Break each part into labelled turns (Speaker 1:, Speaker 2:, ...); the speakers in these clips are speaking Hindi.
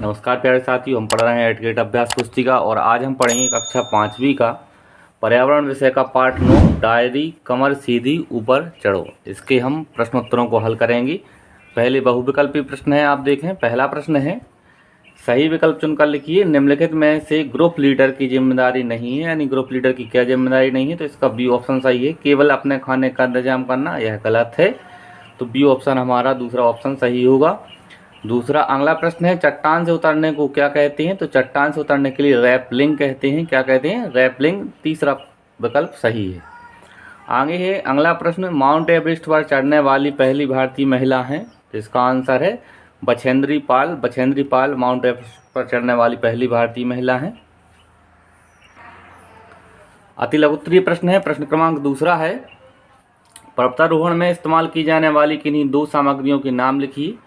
Speaker 1: नमस्कार प्यारे साथियों, हम पढ़ रहे हैं एडगेट अभ्यास पुस्तिका और आज हम पढ़ेंगे कक्षा 5वीं का पर्यावरण विषय का पाठ 9 डायरी कमर सीधी ऊपर चढ़ो। इसके हम प्रश्नोत्तरों को हल करेंगे। पहले बहुविकल्पी प्रश्न है, आप देखें। पहला प्रश्न है, सही विकल्प चुनकर लिखिए। निम्नलिखित में से ग्रुप लीडर की जिम्मेदारी नहीं है, यानी ग्रुप लीडर की क्या जिम्मेदारी नहीं है, तो इसका बी ऑप्शन सही है। केवल अपने खाने का इंतजाम करना, यह गलत है, तो बी ऑप्शन हमारा दूसरा ऑप्शन सही होगा। दूसरा अगला प्रश्न है, चट्टान से उतरने को क्या कहते हैं, तो चट्टान से उतरने के लिए रैपलिंग कहते हैं। क्या कहते हैं? रैपलिंग। तीसरा विकल्प सही है। आगे है अगला प्रश्न, माउंट एवरेस्ट पर चढ़ने वाली पहली भारतीय महिला हैं, तो इसका आंसर है बछेंद्री पाल। बछेंद्री पाल माउंट एवरेस्ट पर चढ़ने वाली पहली भारतीय महिला हैं। अति लघुत्तरीय प्रश्न है, प्रश्न क्रमांक दूसरा है, पर्वतारोहण में इस्तेमाल की जाने वाली किन्हीं दो सामग्रियों के नाम लिखिए।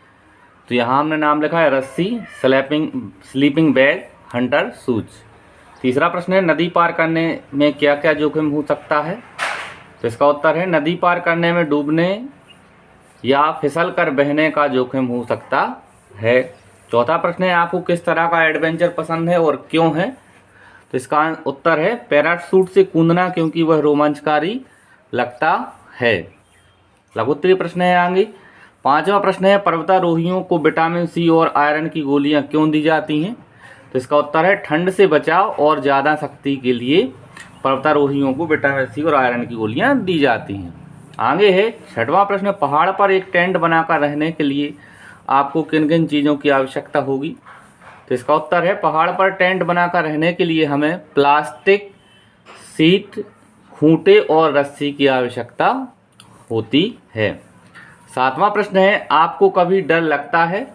Speaker 1: तो यहाँ हमने नाम लिखा है रस्सी, स्लीपिंग बैग, हंटर शूज। तीसरा प्रश्न है, नदी पार करने में क्या क्या जोखिम हो सकता है, तो इसका उत्तर है नदी पार करने में डूबने या फिसल कर बहने का जोखिम हो सकता है। चौथा प्रश्न है, आपको किस तरह का एडवेंचर पसंद है और क्यों है, तो इसका उत्तर है पैराशूट से कूदना, क्योंकि वह रोमांचकारी लगता है। लघुत्तरीय प्रश्न है आगे। पांचवा प्रश्न है, पर्वतारोहियों को विटामिन सी और आयरन की गोलियां क्यों दी जाती हैं, तो इसका उत्तर है ठंड से बचाव और ज़्यादा शक्ति के लिए पर्वतारोहियों को विटामिन सी और आयरन की गोलियां दी जाती हैं। आगे है छठवां प्रश्न, पहाड़ पर एक टेंट बनाकर रहने के लिए आपको किन किन चीज़ों की आवश्यकता होगी, तो इसका उत्तर है पहाड़ पर टेंट बनाकर रहने के लिए हमें प्लास्टिक, सीट, खूंटे और रस्सी की आवश्यकता होती है। सातवां प्रश्न है, आपको कभी डर लगता है,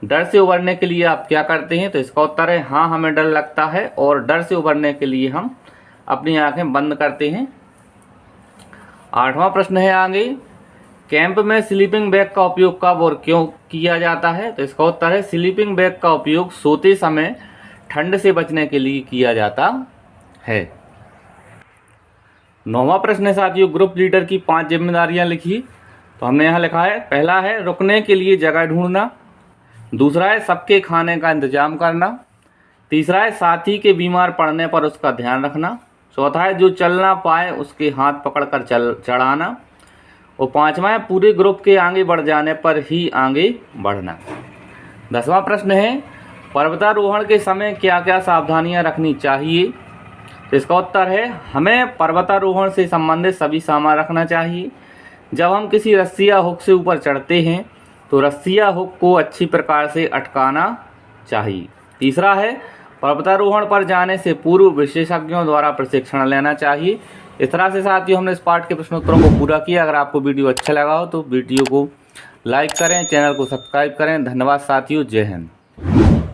Speaker 1: डर से उबरने के लिए आप क्या करते हैं, तो इसका उत्तर है हाँ, हमें डर लगता है और डर से उबरने के लिए हम अपनी आंखें बंद करते हैं। आठवां प्रश्न है आगे, कैंप में स्लीपिंग बैग का उपयोग कब और क्यों किया जाता है, तो इसका उत्तर है स्लीपिंग बैग का उपयोग सोते समय ठंड से बचने के लिए किया जाता है। नौवां प्रश्न है साथियों, ग्रुप लीडर की 5 जिम्मेदारियां लिखिए। तो हमने यहाँ लिखा है, पहला है रुकने के लिए जगह ढूंढना, दूसरा है सबके खाने का इंतजाम करना, तीसरा है साथी के बीमार पड़ने पर उसका ध्यान रखना, चौथा है जो चल ना पाए उसके हाथ पकड़कर चढ़ाना, और पांचवा है पूरे ग्रुप के आगे बढ़ जाने पर ही आगे बढ़ना। 10वां प्रश्न है, पर्वतारोहण के समय क्या क्या सावधानियां रखनी चाहिए, तो इसका उत्तर है हमें पर्वतारोहण से संबंधित सभी सामान रखना चाहिए। जब हम किसी रस्सी या हुक से ऊपर चढ़ते हैं तो रस्सी या हुक को अच्छी प्रकार से अटकाना चाहिए। तीसरा है, पर्वतारोहण पर जाने से पूर्व विशेषज्ञों द्वारा प्रशिक्षण लेना चाहिए। इस तरह से साथियों हमने इस पाठ के प्रश्नोत्तरों को पूरा किया। अगर आपको वीडियो अच्छा लगा हो तो वीडियो को लाइक करें, चैनल को सब्सक्राइब करें। धन्यवाद साथियों, जय हिंद।